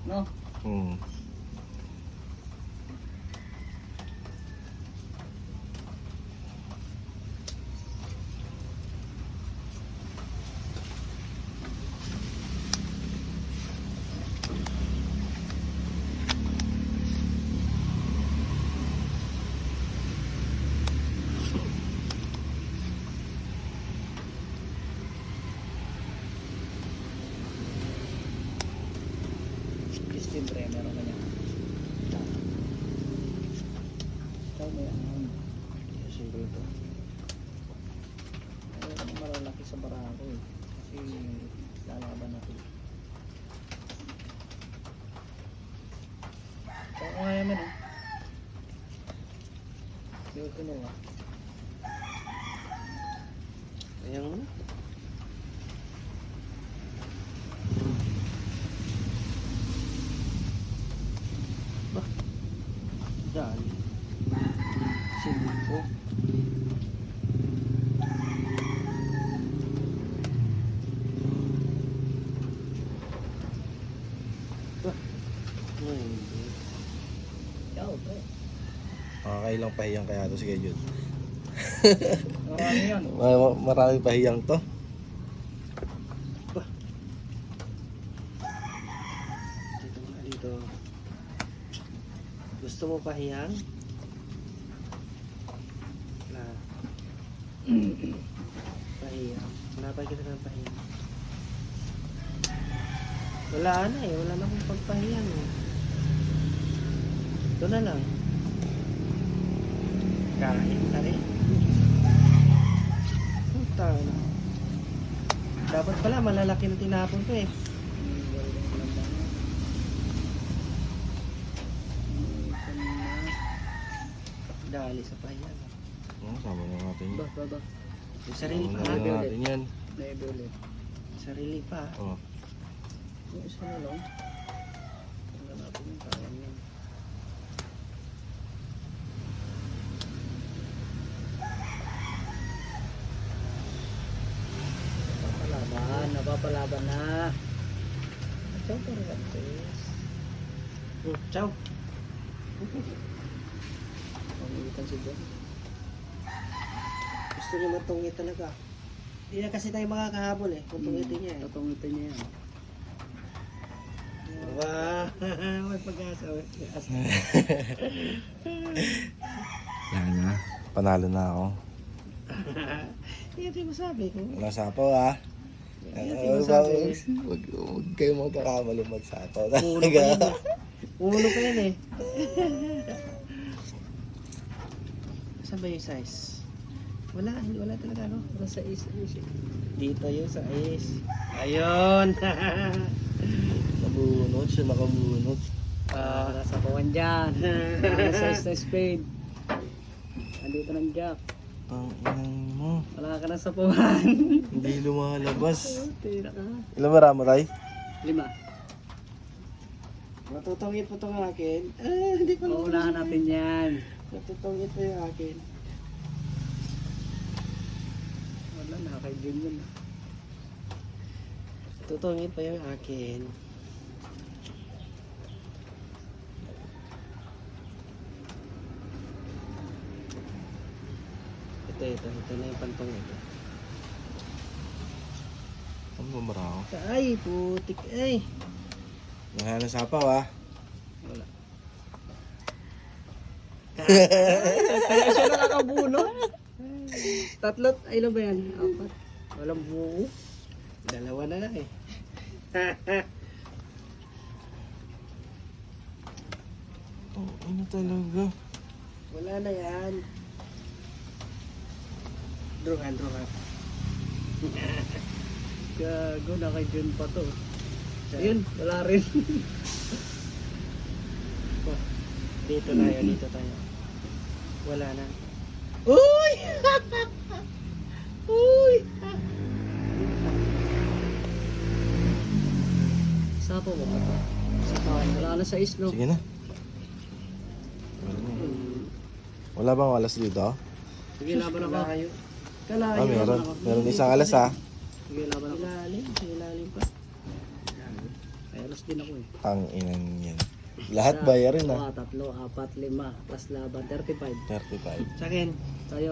No? Hmm. Steam tray, meron ka niya. Ikaw mo yan. Simple ito. Ayaw naman malalaki sa barako eh. Kasi lalaban na ito. Ikaw ko nga yaman eh. Ikaw ko mo ah. Ayan mo na. Dali. Silfo. Ikaw, pre. Makakailang pahiyang kaya to si Jude. Marami yun. Maraming pahiyang to. Dito nga dito. Gusto mo pahiyang? Wala. Pahiyang. Hanapay kita ng pahiyang. Wala na eh. Wala na akong pagpahiyang eh. Ito na lang. Kain na rin. Puta na. Dapat pala malalaki na tinapon ko eh. Dali sa pahiyang. Sama na natin yun. Ba. Yung sarili Sama pa. na natin yan. Maybe ulit. Sarili pa. Oh. Yung isa na lang. Tingnan natin yung kaya niyan. Napapalaban na. Ito pa rin guys. Ciao. Pangitan si John. Gusto niya matungit talaga. Hindi na kasi tayo makakahabol eh. Kung tungitin niya eh. Tatungitin niya yan. Wow. May pag-asa. May pag-asa. Yan na. Panalo na ako. Hindi ito yung masabi ko. Wala sapaw ah. Huwag kayo magkakamali magsapaw. Puno pa yan eh. Puno pa yan eh. Saan ba yung size? Wala talaga no? Wala sa isa. Dito yung size. Ayun. Nabunot siya, nakabunot. Nasa pawan dyan. Nasa size na spade. Andito ng jack. Ang inang mo. Wala ka na sa pawan. Hindi lumalabas. Tira ka. Ilan marama tayo? 5. Matutungit po itong akin. Hindi pa Paunahan natin yan. Matutungit po yung akin. Wala, nakakaidim yun. Tutungit pa yung akin. Ito na yung pantong ito. Ano ba marako? Ay, putik ay. Wala na sapaw ah. Wala. Kaya siya nakakabunot. Tatlot, ay ilan ba yan? 4. Walang buo. Dalawa na lang eh. Oh, ano talaga? Wala na yan. Druhan. Gago, naka-June pa to. Ayun, wala rin. Dito tayo. Wala na. Uy! Uy! Sapo mo ba to? Wala na sa islo. Sige na. Wala bang alas dito? Sige, laban ako. Kalayo. Ah, meron. Meron isang alas ah. Sige, laban ako. Ilalim pa. Ayun na. Plus din ako eh. Ang inan yan. Lahat bayarin ah. 3, 4, 5, plus laban, 35. 35. Sa akin, Sa'yo,